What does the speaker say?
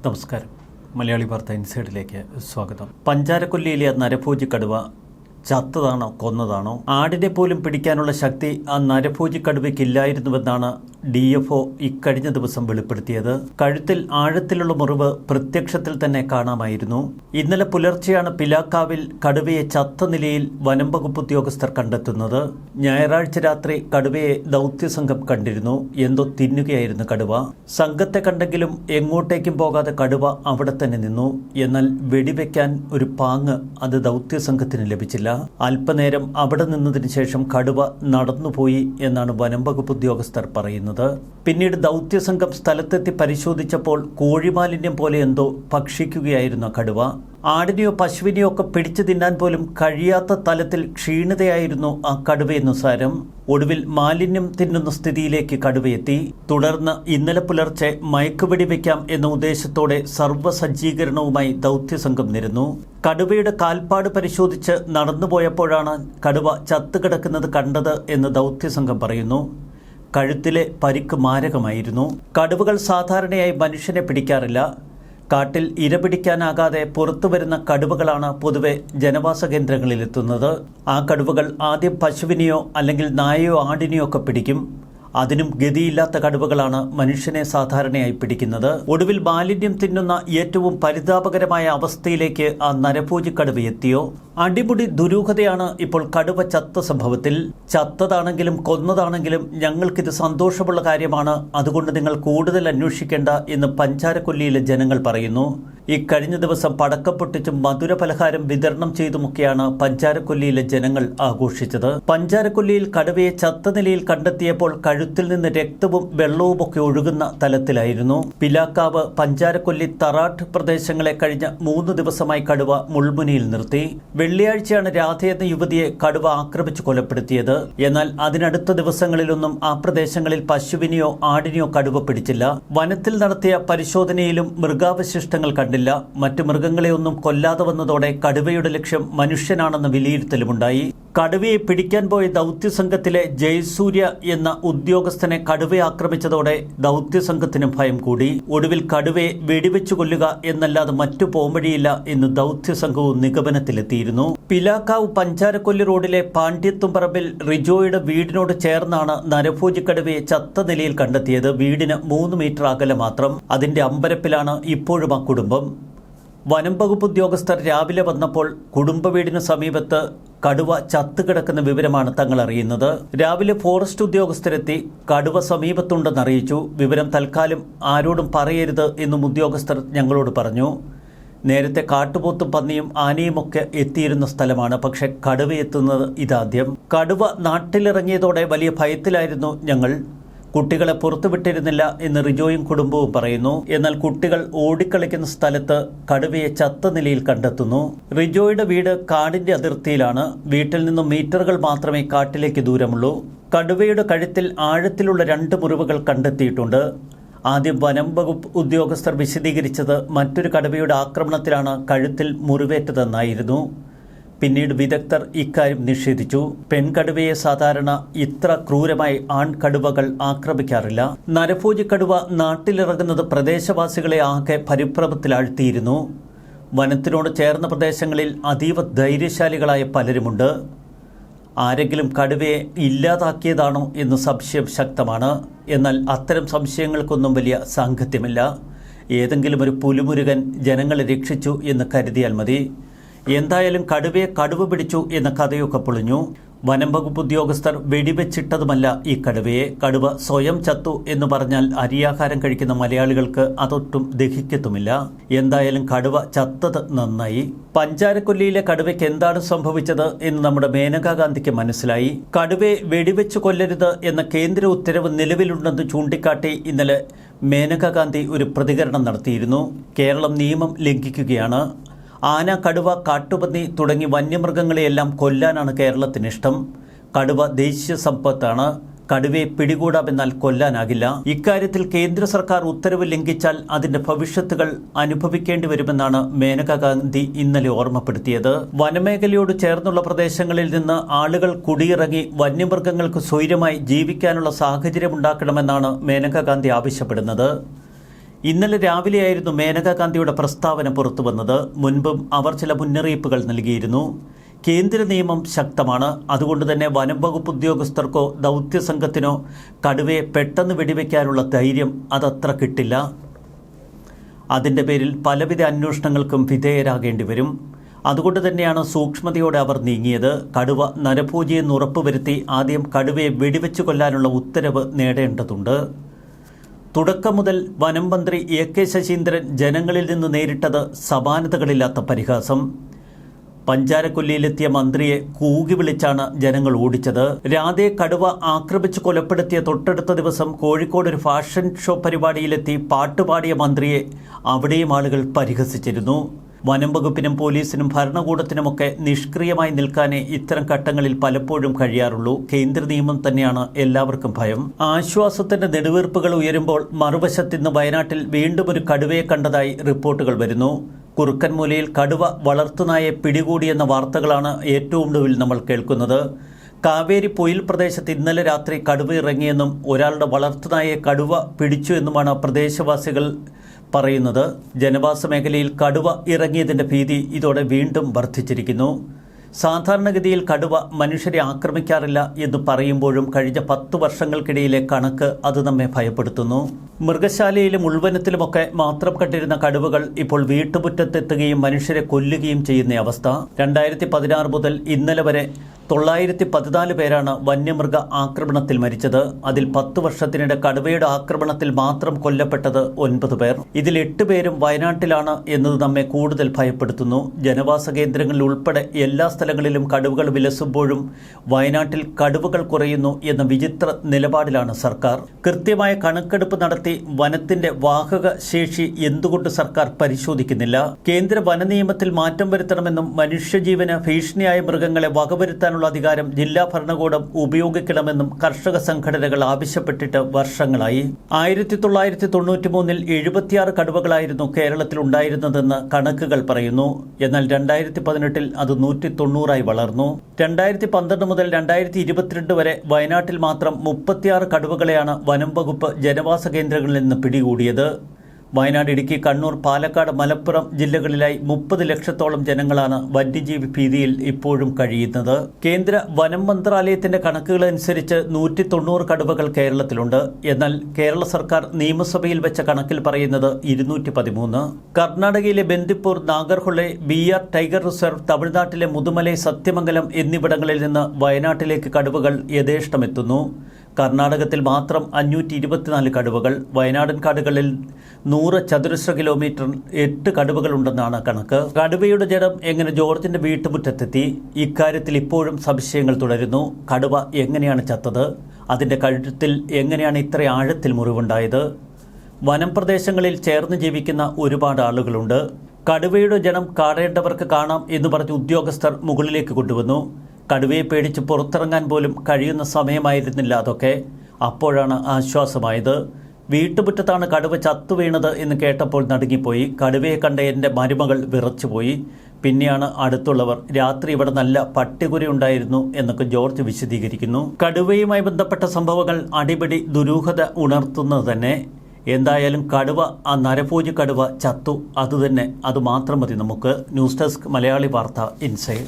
നമസ്കാരം. മലയാളി വാർത്ത ഇൻസൈഡിലേക്ക് സ്വാഗതം. പഞ്ചാരക്കൊല്ലിയിലെ നരഭോജി കടുവ ചത്തതാണോ കൊന്നതാണോ? ആടിനെ പോലും പിടിക്കാനുള്ള ശക്തി ആ നരഭോജി കടുവയ്ക്കില്ലായിരുന്നുവെന്നാണ് DFO ഇക്കഴിഞ്ഞ ദിവസം വെളിപ്പെടുത്തിയത്. കഴുത്തിൽ ആഴത്തിലുള്ള മുറിവ് പ്രത്യക്ഷത്തിൽ തന്നെ കാണാമായിരുന്നു. ഇന്നലെ പുലർച്ചെയാണ് പിലാക്കാവിൽ കടുവയെ ചത്ത നിലയിൽ വനം വകുപ്പ് ഉദ്യോഗസ്ഥർ കണ്ടെത്തുന്നത്. ഞായറാഴ്ച രാത്രി കടുവയെ ദൗത്യസംഘം കണ്ടിരുന്നു. എന്തോ തിന്നുകയായിരുന്നു കടുവ. സംഘത്തെ കണ്ടെങ്കിലും എങ്ങോട്ടേക്കും പോകാതെ കടുവ അവിടെ തന്നെ നിന്നു. എന്നാൽ വെടിവെക്കാൻ ഒരു പാങ്ങ് അത് ദൗത്യസംഘത്തിന് ലഭിച്ചില്ല. അല്പനേരം അവിടെ നിന്നതിന് ശേഷം കടുവ നടന്നുപോയി എന്നാണ് വനം വകുപ്പ് ഉദ്യോഗസ്ഥർ പറയുന്നത്. പിന്നീട് ദൗത്യസംഘം സ്ഥലത്തെത്തി പരിശോധിച്ചപ്പോൾ കോഴിമാലിന്യം പോലെ എന്തോ ഭക്ഷിക്കുകയായിരുന്നു കടുവ. ആടിനെയോ പശുവിനെയോ ഒക്കെ പിടിച്ചു തിന്നാൻ പോലും കഴിയാത്ത തലത്തിൽ ക്ഷീണിതയായിരുന്നു ആ കടുവയെന്നു സാരം. ഒടുവിൽ മാലിന്യം തിന്നുന്ന സ്ഥിതിയിലേക്ക് കടുവയെത്തി. തുടർന്ന് ഇന്നലെ പുലർച്ചെ മയക്കുവെടി വയ്ക്കാം എന്ന ഉദ്ദേശത്തോടെ സർവ്വസജ്ജീകരണവുമായി ദൗത്യസംഘം നിരന്നു. കടുവയുടെ കാൽപ്പാട് പരിശോധിച്ച് നടന്നുപോയപ്പോഴാണ് കടുവ ചത്തുകിടക്കുന്നത് കണ്ടത് എന്ന് ദൗത്യസംഘം പറയുന്നു. കഴുത്തിലെ പരിക്ക് മാരകമായിരുന്നു. കടുവകൾ സാധാരണയായി മനുഷ്യനെ പിടിക്കാറില്ല. കാട്ടിൽ ഇരപിടിക്കാനാകാതെ പുറത്തു വരുന്ന കടുവകളാണ് പൊതുവെ ജനവാസ കേന്ദ്രങ്ങളിലെത്തുന്നത്. ആ കടുവകൾ ആദ്യം പശുവിനെയോ അല്ലെങ്കിൽ നായയോ ആടിനെയോ ഒക്കെ പിടിക്കും. അതിനും ഗതിയില്ലാത്ത കടുവകളാണ് മനുഷ്യനെ സാധാരണയായി പിടിക്കുന്നത്. ഒടുവിൽ മാലിന്യം തിന്നുന്ന ഏറ്റവും പരിതാപകരമായ അവസ്ഥയിലേക്ക് ആ നരഭോജി കടുവ എത്തിയോ? അടിമുടി ദുരൂഹതയാണ് ഇപ്പോൾ കടുവ ചത്ത സംഭവത്തിൽ. ചത്തതാണെങ്കിലും കൊന്നതാണെങ്കിലും ഞങ്ങൾക്കിത് സന്തോഷമുള്ള കാര്യമാണ്. അതുകൊണ്ട് നിങ്ങൾ കൂടുതൽ അന്വേഷിക്കേണ്ട എന്ന് പഞ്ചാരക്കൊല്ലിയിലെ ജനങ്ങൾ പറയുന്നു. ഇക്കഴിഞ്ഞ ദിവസം പടക്കം പൊട്ടിച്ചും മധുര പലഹാരം വിതരണം ചെയ്തുമൊക്കെയാണ് പഞ്ചാരക്കൊല്ലിയിലെ ജനങ്ങൾ ആഘോഷിച്ചത്. പഞ്ചാരക്കൊല്ലിയിൽ കടുവയെ ചത്ത നിലയിൽ കണ്ടെത്തിയപ്പോൾ കഴുത്തിൽ നിന്ന് രക്തവും വെള്ളവും ഒക്കെ ഒഴുകുന്ന തലത്തിലായിരുന്നു. പിലാക്കാവ്, പഞ്ചാരക്കൊല്ലി, തറാട്ട് പ്രദേശങ്ങളെ കഴിഞ്ഞ 3 ദിവസമായി കടുവ മുൾമുനയിൽ നിർത്തി. വെള്ളിയാഴ്ചയാണ് രാധ എന്ന യുവതിയെ കടുവ ആക്രമിച്ചു കൊലപ്പെടുത്തിയത്. എന്നാൽ അതിനടുത്ത ദിവസങ്ങളിലൊന്നും ആ പ്രദേശങ്ങളിൽ പശുവിനെയോ ആടിനെയോ കടുവ പിടിച്ചില്ല. വനത്തിൽ നടത്തിയ പരിശോധനയിലും മൃഗാവശിഷ്ടങ്ങൾ കണ്ടില്ല. മറ്റു മൃഗങ്ങളെയൊന്നും കൊല്ലാതെ വന്നതോടെ കടുവയുടെ ലക്ഷ്യം മനുഷ്യനാണെന്ന വിലയിരുത്തലുമുണ്ടായി. കടുവയെ പിടിക്കാൻ പോയ ദൗത്യസംഘത്തിലെ ജയസൂര്യ എന്ന ഉദ്യോഗസ്ഥനെ കടുവയെ ആക്രമിച്ചതോടെ ദൗത്യസംഘത്തിന് ഭയം കൂടി. ഒടുവിൽ കടുവയെ വെടിവെച്ചു കൊല്ലുക എന്നല്ലാതെ മറ്റു പോംവഴിയില്ല എന്ന് ദൗത്യസംഘവും നിഗമനത്തിലെത്തിയിരുന്നു. പിലാക്കാവ് പഞ്ചാരക്കൊല്ലി റോഡിലെ പാണ്ഡ്യത്തുംപറമ്പിൽ റിജോയുടെ വീടിനോട് ചേർന്നാണ് നരഭോജി കടുവയെ ചത്ത നിലയിൽ കണ്ടെത്തിയത്. വീടിന് 3 മീറ്റർ അകലെ മാത്രം. അതിന്റെ അമ്പരപ്പിലാണ് ഇപ്പോഴും ആ കുടുംബം. വനം വകുപ്പ് ഉദ്യോഗസ്ഥർ രാവിലെ വന്നപ്പോൾ കുടുംബ വീടിന് സമീപത്ത് കടുവ ചത്തുകിടക്കുന്ന വിവരമാണ് തങ്ങൾ അറിയുന്നത്. രാവിലെ ഫോറസ്റ്റ് ഉദ്യോഗസ്ഥരെത്തി കടുവ സമീപത്തുണ്ടെന്നറിയിച്ചു. വിവരം തൽക്കാലം ആരോടും പറയരുത് എന്നും ഉദ്യോഗസ്ഥർ ഞങ്ങളോട് പറഞ്ഞു. നേരത്തെ കാട്ടുപോത്തും പന്നിയും ആനയുമൊക്കെ എത്തിയിരുന്ന സ്ഥലമാണ്. പക്ഷെ കടുവ എത്തുന്നത് ഇതാദ്യം. കടുവ നാട്ടിലിറങ്ങിയതോടെ വലിയ ഭയത്തിലായിരുന്നു ഞങ്ങൾ. കുട്ടികളെ പുറത്തുവിട്ടിരുന്നില്ല എന്ന് റിജോയും കുടുംബവും പറയുന്നു. എന്നാൽ കുട്ടികൾ ഓടിക്കളിക്കുന്ന സ്ഥലത്ത് കടുവയെ ചത്ത നിലയിൽ കണ്ടെത്തുന്നു. റിജോയുടെ വീട് കാടിന്റെ അതിർത്തിയിലാണ്. വീട്ടിൽ നിന്നും മീറ്ററുകൾ മാത്രമേ കാട്ടിലേക്ക് ദൂരമുള്ളൂ. കടുവയുടെ കഴുത്തിൽ ആഴത്തിലുള്ള 2 മുറിവുകൾ കണ്ടെത്തിയിട്ടുണ്ട്. ആദ്യം വനം വകുപ്പ് ഉദ്യോഗസ്ഥർ വിശദീകരിച്ചത് മറ്റൊരു കടുവയുടെ ആക്രമണത്തിലാണ് കഴുത്തിൽ മുറിവേറ്റതെന്നായിരുന്നു. പിന്നീട് വിദഗ്ധർ ഇക്കാര്യം നിഷേധിച്ചു. പെൺകടുവയെ സാധാരണ ഇത്ര ക്രൂരമായി ആൺകടുവകൾ ആക്രമിക്കാറില്ല. നരഭോജി കടുവ നാട്ടിലിറങ്ങുന്നത് പ്രദേശവാസികളെ ആകെ പരിഭ്രമത്തിലാഴ്ത്തിയിരുന്നു. വനത്തിനോട് ചേർന്ന പ്രദേശങ്ങളിൽ അതീവ ധൈര്യശാലികളായ പലരുമുണ്ട്. ആരെങ്കിലും കടുവയെ ഇല്ലാതാക്കിയതാണോ എന്ന് സംശയം ശക്തമാണ്. എന്നാൽ അത്തരം സംശയങ്ങൾക്കൊന്നും വലിയ സാങ്കത്യമില്ല. ഏതെങ്കിലും ഒരു പുലിമുരുകൻ ജനങ്ങളെ രക്ഷിച്ചു എന്ന് കരുതിയാൽ മതി. എന്തായാലും കടുവയെ കടുവ പിടിച്ചു എന്ന കഥയൊക്കെ പൊളിഞ്ഞു. വനം വകുപ്പ് ഉദ്യോഗസ്ഥർ വെടിവെച്ചിട്ടതുമല്ല ഈ കടുവയെ. കടുവ സ്വയം ചത്തു എന്ന് പറഞ്ഞാൽ അരിയാഹാരം കഴിക്കുന്ന മലയാളികൾക്ക് അതൊട്ടും ദഹിക്കത്തുമില്ല. എന്തായാലും കടുവ ചത്തത് നന്നായി. പഞ്ചാരക്കൊല്ലിയിലെ കടുവയ്ക്ക് എന്താണ് സംഭവിച്ചത് എന്ന് നമ്മുടെ മേനകാ ഗാന്ധിക്ക് മനസ്സിലായി. കടുവയെ വെടിവെച്ചു കൊല്ലരുത് എന്ന കേന്ദ്ര ഉത്തരവ് നിലവിലുണ്ടെന്ന് ചൂണ്ടിക്കാട്ടി ഇന്നലെ മേനകാ ഗാന്ധി ഒരു പ്രതികരണം നടത്തിയിരുന്നു. കേരളം നിയമം ലംഘിക്കുകയാണ്. ആന, കടുവ, കാട്ടുപന്നി തുടങ്ങി വന്യമൃഗങ്ങളെയെല്ലാം കൊല്ലാനാണ് കേരളത്തിനിഷ്ടം. കടുവ ദേശീയ സമ്പത്താണ്. കടുവയെ പിടികൂടാമെന്നാൽ കൊല്ലാനാകില്ല. ഇക്കാര്യത്തിൽ കേന്ദ്ര സർക്കാർ ഉത്തരവ് ലംഘിച്ചാൽ അതിന്റെ ഭവിഷ്യത്തുകൾ അനുഭവിക്കേണ്ടി വരുമെന്നാണ് മേനകാ ഗാന്ധി ഇന്നലെ ഓർമ്മപ്പെടുത്തിയത്. വനമേഖലയോട് ചേർന്നുള്ള പ്രദേശങ്ങളിൽ നിന്ന് ആളുകൾ കുടിയിറങ്ങി വന്യമൃഗങ്ങൾക്ക് സ്വൈര്യമായി ജീവിക്കാനുള്ള സാഹചര്യമുണ്ടാക്കണമെന്നാണ് മേനകാ ഗാന്ധി ആവശ്യപ്പെടുന്നത്. ഇന്നലെ രാവിലെയായിരുന്നു മേനകാ ഗാന്ധിയുടെ പ്രസ്താവന പുറത്തുവന്നത്. മുൻപും അവർ ചില മുന്നറിയിപ്പുകൾ നൽകിയിരുന്നു. കേന്ദ്ര നിയമം ശക്തമാണ്. അതുകൊണ്ട് തന്നെ വനം വകുപ്പ് ഉദ്യോഗസ്ഥർക്കോ ദൗത്യ സംഘത്തിനോ കടുവയെ പെട്ടെന്ന് വെടിവെക്കാനുള്ള ധൈര്യം അതത്ര കിട്ടില്ല. അതിൻ്റെ പേരിൽ പലവിധ അന്വേഷണങ്ങൾക്കും വിധേയരാകേണ്ടി വരും. അതുകൊണ്ട് തന്നെയാണ് സൂക്ഷ്മതയോടെ അവർ നീങ്ങിയത്. കടുവ നരഭോജിയെന്ന് ഉറപ്പുവരുത്തി ആദ്യം കടുവയെ വെടിവെച്ചു കൊല്ലാനുള്ള ഉത്തരവ് നേടേണ്ടതുണ്ട്. തുടക്കം മുതൽ വനം മന്ത്രി AK ശശീന്ദ്രൻ ജനങ്ങളിൽ നിന്ന് നേരിട്ടത് സമാനതകളില്ലാത്ത പരിഹാസം. പഞ്ചാരക്കൊല്ലിയിലെത്തിയ മന്ത്രിയെ കൂകി വിളിച്ചാണ് ജനങ്ങൾ ഓടിച്ചത്. രാധയെ കടുവ ആക്രമിച്ചു കൊലപ്പെടുത്തിയ തൊട്ടടുത്ത ദിവസം കോഴിക്കോട് ഒരു ഫാഷൻ ഷോ പരിപാടിയിലെത്തി പാട്ടുപാടിയ മന്ത്രിയെ അവിടെയും ആളുകൾ പരിഹസിച്ചിരുന്നു. വനം വകുപ്പിനും പോലീസിനും ഭരണകൂടത്തിനുമൊക്കെ നിഷ്ക്രിയമായി നിൽക്കാനേ ഇത്തരം ഘട്ടങ്ങളിൽ പലപ്പോഴും കഴിയാറുള്ളൂ. കേന്ദ്ര നിയമം തന്നെയാണ് എല്ലാവർക്കും ഭയം. ആശ്വാസത്തിന്റെ നെടുവീർപ്പുകൾ ഉയരുമ്പോൾ മറുവശത്തിന്ന് വയനാട്ടിൽ വീണ്ടും ഒരു കടുവയെ കണ്ടതായി റിപ്പോർട്ടുകൾ വരുന്നു. കുറുക്കൻമൂലയിൽ കടുവ വളർത്തുനായെ പിടികൂടിയെന്ന വാർത്തകളാണ് ഏറ്റവും ഒടുവിൽ നമ്മൾ കേൾക്കുന്നത്. കാവേരി പൊയിൽ പ്രദേശത്ത് ഇന്നലെ രാത്രി കടുവ ഇറങ്ങിയെന്നും ഒരാളുടെ വളർത്തുനായെ കടുവ പിടിച്ചു എന്നുമാണ് പ്രദേശവാസികൾ പറയുന്നത്. ജനവാസ മേഖലയിൽ കടുവ ഇറങ്ങിയതിൻ്റെ ഭീതി ഇതോടെ വീണ്ടും വർദ്ധിച്ചിരിക്കുന്നു. സാധാരണഗതിയിൽ കടുവ മനുഷ്യരെ ആക്രമിക്കാറില്ല എന്ന് പറയുമ്പോഴും കഴിഞ്ഞ 10 വർഷങ്ങൾക്കിടയിലെ കണക്ക് അത് നമ്മെ ഭയപ്പെടുത്തുന്നു. മൃഗശാലയിലും ഉൾവനത്തിലുമൊക്കെ മാത്രം കണ്ടിരുന്ന കടുവകൾ ഇപ്പോൾ വീട്ടുമുറ്റത്തെത്തുകയും മനുഷ്യരെ കൊല്ലുകയും ചെയ്യുന്ന അവസ്ഥ. 2016 മുതൽ ഇന്നലെ വരെ 914 പേരാണ് വന്യമൃഗ ആക്രമണത്തിൽ മരിച്ചത്. അതിൽ 10 വർഷത്തിനിടെ കടുവയുടെ ആക്രമണത്തിൽ മാത്രം കൊല്ലപ്പെട്ടത് 9 പേർ. ഇതിൽ 8 പേരും വയനാട്ടിലാണ് എന്നത് നമ്മെ കൂടുതൽ ഭയപ്പെടുത്തുന്നു. ജനവാസ കേന്ദ്രങ്ങളിൽ ഉൾപ്പെടെ എല്ലാ സ്ഥലങ്ങളിലും കടുവകൾ വിലസുമ്പോഴും വയനാട്ടിൽ കടുവകൾ കുറയുന്നു എന്ന വിചിത്ര നിലപാടിലാണ് സർക്കാർ. കൃത്യമായ കണക്കെടുപ്പ് നടത്തി വനത്തിന്റെ വാഹക ശേഷി എന്തുകൊണ്ട് സർക്കാർ പരിശോധിക്കുന്നില്ല? കേന്ദ്ര വന നിയമത്തിൽ മാറ്റം വരുത്തണമെന്നും മനുഷ്യജീവന് ഭീഷണിയായ മൃഗങ്ങളെ വകവരുത്താനുള്ള അധികാരം ജില്ലാ ഭരണകൂടം ഉപയോഗിക്കണമെന്നും കർഷക സംഘടനകൾ ആവശ്യപ്പെട്ടിട്ട് വർഷങ്ങളായി. 1993 76 കടുവകളായിരുന്നു കേരളത്തിൽ ഉണ്ടായിരുന്നതെന്ന് കണക്കുകൾ പറയുന്നു. എന്നാൽ 2018 അത് 190 വളർന്നു. 2012 മുതൽ 2022 വരെ വയനാട്ടിൽ മാത്രം 36 കടുവകളെയാണ് വനം വകുപ്പ് ജനവാസ കേന്ദ്രങ്ങളിൽ നിന്ന് പിടികൂടിയത്. വയനാട്, ഇടുക്കി, കണ്ണൂർ, പാലക്കാട്, മലപ്പുറം ജില്ലകളിലായി 30 ലക്ഷത്തോളം ജനങ്ങളാണ് വന്യജീവി ഭീതിയിൽ ഇപ്പോഴും കഴിയുന്നത്. കേന്ദ്ര വനം മന്ത്രാലയത്തിന്റെ കണക്കുകളനുസരിച്ച് 190 കടുവകൾ കേരളത്തിലുണ്ട്. എന്നാൽ കേരള സർക്കാർ നിയമസഭയിൽ വെച്ച കണക്കിൽ പറയുന്നത് 213. കർണാടകയിലെ ബന്ദിപ്പൂർ, നാഗർഹുളെ, BR ടൈഗർ റിസർവ്, തമിഴ്നാട്ടിലെ മുതുമലൈ, സത്യമംഗലം എന്നിവിടങ്ങളിൽ നിന്ന് വയനാട്ടിലേക്ക് കടുവകൾ യഥേഷ്ടമെത്തുന്നു. കർണാടകത്തിൽ മാത്രം 524 കടുവകൾ. വയനാടൻ കാടുകളിൽ 100 ചതുരശ്ര കിലോമീറ്ററിൽ 8 കടുവകളുണ്ടെന്നാണ് കണക്ക്. കടുവയുടെ ജഡം എങ്ങനെ ജോർജിന്റെ വീട്ടുമുറ്റത്തെത്തി? ഇക്കാര്യത്തിൽ ഇപ്പോഴും സംശയങ്ങൾ തുടരുന്നു. കടുവ എങ്ങനെയാണ് ചത്തത്? അതിന്റെ കഴുത്തിൽ എങ്ങനെയാണ് ഇത്ര ആഴത്തിൽ മുറിവുണ്ടായത്? വനം പ്രദേശങ്ങളിൽ ചേർന്ന് ജീവിക്കുന്ന ഒരുപാട് ആളുകളുണ്ട്. കടുവയുടെ ജഡം കാണേണ്ടവർക്ക് കാണാം എന്ന് പറഞ്ഞ് ഉദ്യോഗസ്ഥർ മുകളിലേക്ക് കൊണ്ടുവന്നു. കടുവയെ പേടിച്ച് പുറത്തിറങ്ങാൻ പോലും കഴിയുന്ന സമയമായിരുന്നില്ല അതൊക്കെ. അപ്പോഴാണ് ആശ്വാസമായത്. വീട്ടുമുറ്റത്താണ് കടുവ ചത്തുവീണത് എന്ന് കേട്ടപ്പോൾ നടുങ്ങിപ്പോയി. കടുവയെ കണ്ട എൻ്റെ മരുമകൾ വിറച്ചുപോയി. പിന്നെയാണ് അടുത്തുള്ളവർ രാത്രി ഇവിടെ നല്ല പട്ടികുരി ഉണ്ടായിരുന്നു എന്നൊക്കെ ജോർജ് വിശദീകരിക്കുന്നു. കടുവയുമായി ബന്ധപ്പെട്ട സംഭവങ്ങൾ അടിപിടി ദുരൂഹത ഉണർത്തുന്നത് തന്നെ. എന്തായാലും കടുവ, ആ നരഭോജി കടുവ ചത്തു. അതുതന്നെ, അത് മാത്രം മതി നമുക്ക്. ന്യൂസ് ഡെസ്ക്, മലയാളി വാർത്ത, ഇൻസൈഡ്.